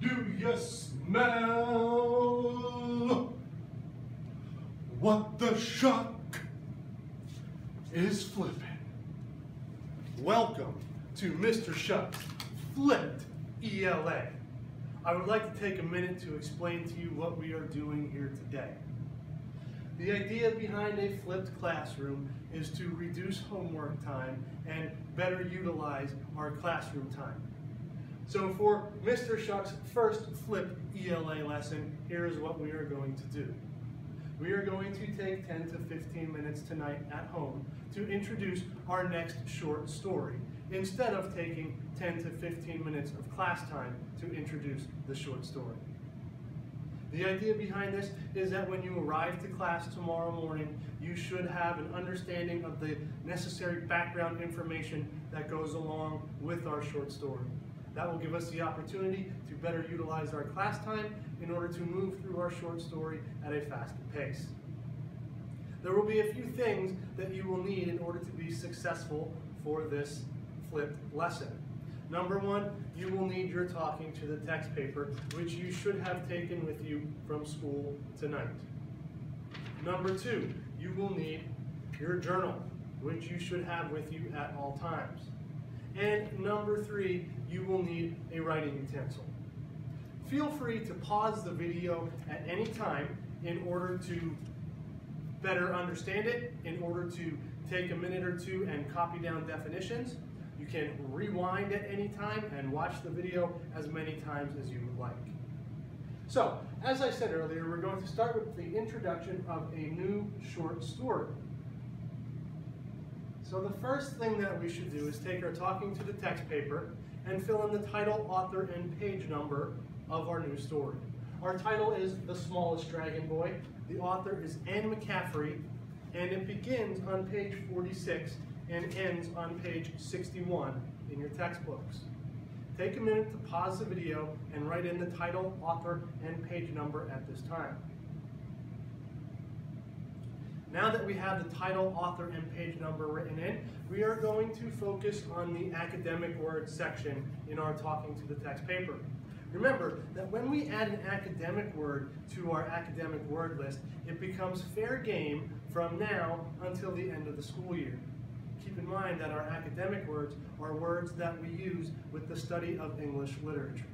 Do you smell what the shuck is flipping? Welcome to Mr. Shuck's Flipped ELA. I would like to take a minute to explain to you what we are doing here today. The idea behind a flipped classroom is to reduce homework time and better utilize our classroom time. So for Mr. Shuck's first flipped ELA lesson, here is what we are going to do. We are going to take 10 to 15 minutes tonight at home to introduce our next short story, instead of taking 10 to 15 minutes of class time to introduce the short story. The idea behind this is that when you arrive to class tomorrow morning, you should have an understanding of the necessary background information that goes along with our short story. That will give us the opportunity to better utilize our class time in order to move through our short story at a faster pace. There will be a few things that you will need in order to be successful for this flipped lesson. Number one, you will need your talking to the text paper, which you should have taken with you from school tonight. Number two, you will need your journal, which you should have with you at all times. And number three, you will need a writing utensil. Feel free to pause the video at any time in order to better understand it, in order to take a minute or two and copy down definitions. You can rewind at any time and watch the video as many times as you would like. So, as I said earlier, we're going to start with the introduction of a new short story. So the first thing that we should do is take our talking to the text paper and fill in the title, author, and page number of our new story. Our title is The Smallest Dragonboy. The author is Anne McCaffrey, and it begins on page 46 and ends on page 61 in your textbooks. Take a minute to pause the video and write in the title, author, and page number at this time. Now that we have the title, author, and page number written in, we are going to focus on the academic word section in our talking to the text paper. Remember that when we add an academic word to our academic word list, it becomes fair game from now until the end of the school year. Keep in mind that our academic words are words that we use with the study of English literature.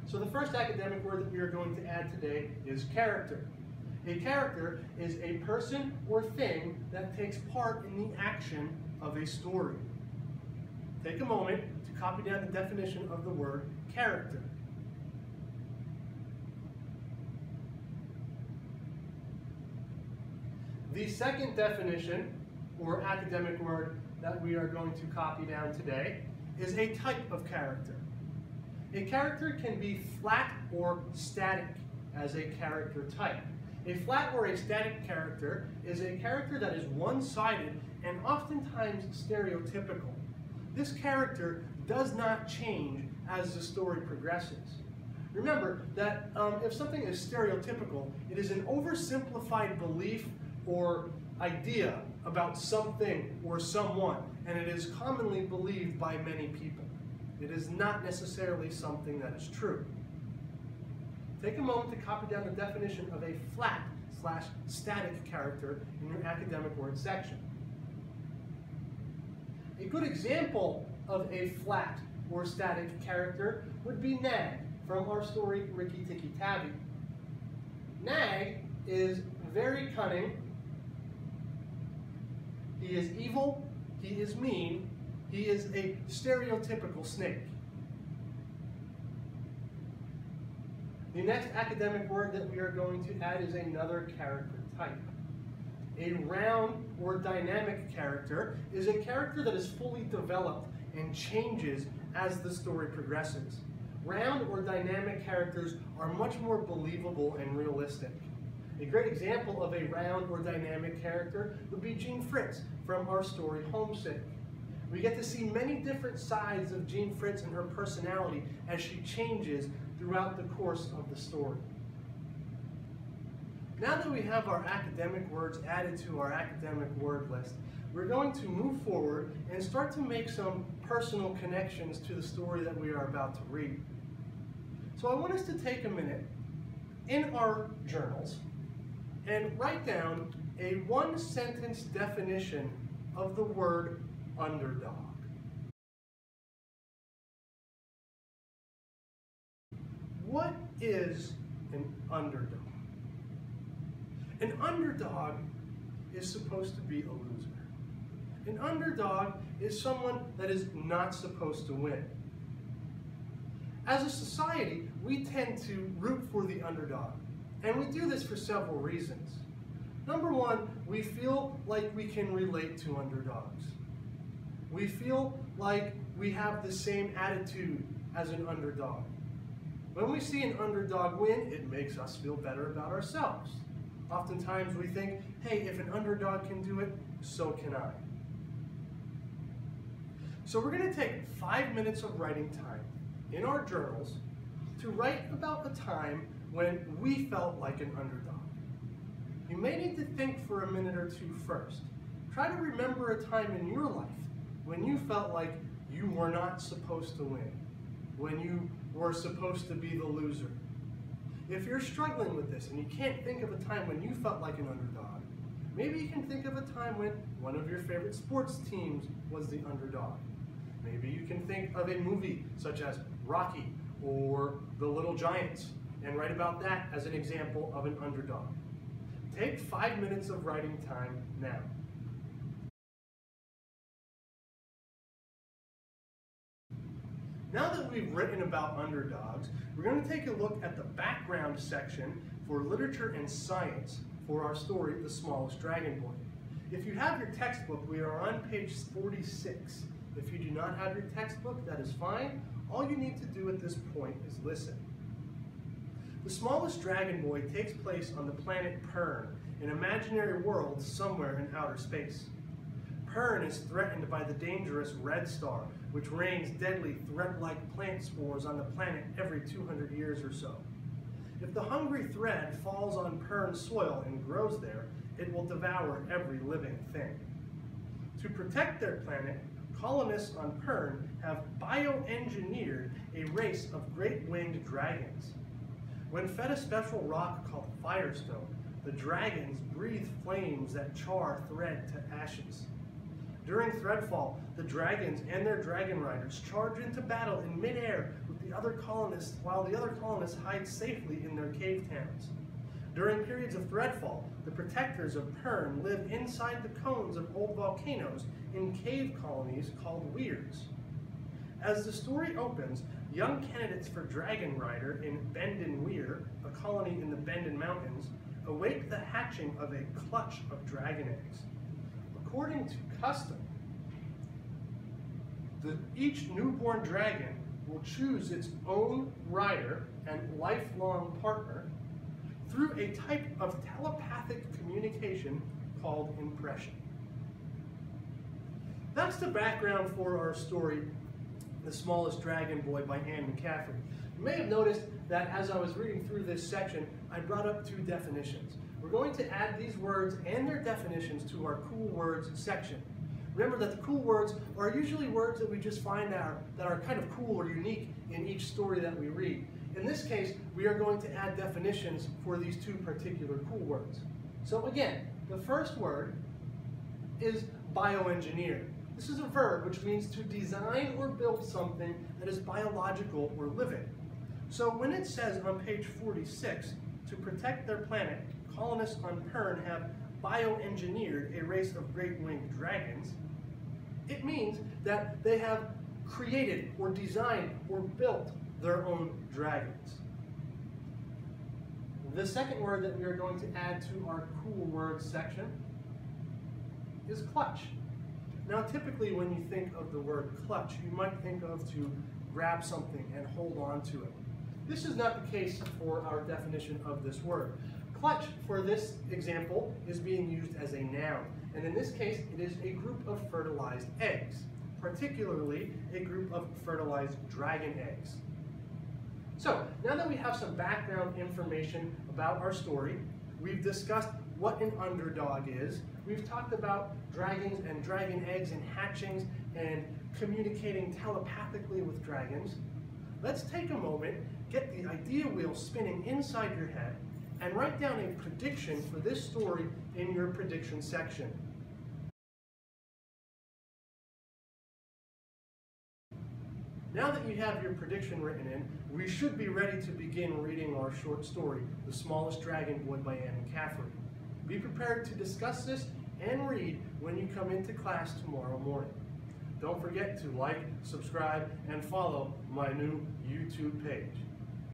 So the first academic word that we are going to add today is character. A character is a person or thing that takes part in the action of a story. Take a moment to copy down the definition of the word character. The second definition, or academic word, that we are going to copy down today is a type of character. A character can be flat or static as a character type. A flat or a static character is a character that is one-sided and oftentimes stereotypical. This character does not change as the story progresses. Remember that if something is stereotypical, it is an oversimplified belief or idea about something or someone, and it is commonly believed by many people. It is not necessarily something that is true. Take a moment to copy down the definition of a flat/static character in your academic word section. A good example of a flat or static character would be Nag from our story Rikki Tikki Tavi. Nag is very cunning, he is evil, he is mean, he is a stereotypical snake. The next academic word that we are going to add is another character type. A round or dynamic character is a character that is fully developed and changes as the story progresses. Round or dynamic characters are much more believable and realistic. A great example of a round or dynamic character would be Jean Fritz from our story Homesick. We get to see many different sides of Jean Fritz and her personality as she changes throughout the course of the story. Now that we have our academic words added to our academic word list, we're going to move forward and start to make some personal connections to the story that we are about to read. So I want us to take a minute in our journals and write down a one-sentence definition of the word underdog. What is an underdog? An underdog is supposed to be a loser. An underdog is someone that is not supposed to win. As a society, we tend to root for the underdog, and we do this for several reasons. Number one, we feel like we can relate to underdogs. We feel like we have the same attitude as an underdog. When we see an underdog win, it makes us feel better about ourselves. Oftentimes we think, hey, if an underdog can do it, so can I. So we're going to take 5 minutes of writing time in our journals to write about a time when we felt like an underdog. You may need to think for a minute or two first. Try to remember a time in your life when you felt like you were not supposed to win, when you were supposed to be the loser. If you're struggling with this and you can't think of a time when you felt like an underdog, maybe you can think of a time when one of your favorite sports teams was the underdog. Maybe you can think of a movie such as Rocky or The Little Giants and write about that as an example of an underdog. Take 5 minutes of writing time now. Now that we've written about underdogs, we're going to take a look at the background section for literature and science for our story, The Smallest Dragonboy. If you have your textbook, we are on page 46. If you do not have your textbook, that is fine. All you need to do at this point is listen. The Smallest Dragonboy takes place on the planet Pern, an imaginary world somewhere in outer space. Pern is threatened by the dangerous red star, which rains deadly thread-like plant spores on the planet every 200 years or so. If the hungry thread falls on Pern's soil and grows there, it will devour every living thing. To protect their planet, colonists on Pern have bioengineered a race of great winged dragons. When fed a special rock called Firestone, the dragons breathe flames that char thread to ashes. During Threadfall, the dragons and their dragon riders charge into battle in midair with the other colonists, while the other colonists hide safely in their cave towns. During periods of Threadfall, the protectors of Pern live inside the cones of old volcanoes in cave colonies called Weirs. As the story opens, young candidates for Dragon Rider in Bendon Weir, a colony in the Bendon Mountains, await the hatching of a clutch of dragon eggs. According to custom, each newborn dragon will choose its own rider and lifelong partner through a type of telepathic communication called impression. That's the background for our story, The Smallest Dragonboy by Anne McCaffrey. You may have noticed that as I was reading through this section, I brought up 2 definitions. We're going to add these words and their definitions to our cool words section. Remember that the cool words are usually words that we just find out that are kind of cool or unique in each story that we read. In this case, we are going to add definitions for these 2 particular cool words. So again, the first word is bioengineer. This is a verb which means to design or build something that is biological or living. So when it says on page 46, to protect their planet, colonists on Pern have bioengineered a race of great winged dragons, it means that they have created or designed or built their own dragons. The second word that we are going to add to our cool words section is clutch. Now typically when you think of the word clutch, you might think of to grab something and hold on to it. This is not the case for our definition of this word. Clutch, for this example, is being used as a noun, and in this case, it is a group of fertilized eggs, particularly a group of fertilized dragon eggs. So, now that we have some background information about our story, we've discussed what an underdog is, we've talked about dragons and dragon eggs and hatchings and communicating telepathically with dragons. let's take a moment, get the idea wheel spinning inside your head, and write down a prediction for this story in your prediction section. Now that you have your prediction written in, we should be ready to begin reading our short story, The Smallest Dragonboy by Anne McCaffrey. Be prepared to discuss this and read when you come into class tomorrow morning. Don't forget to like, subscribe, and follow my new YouTube page.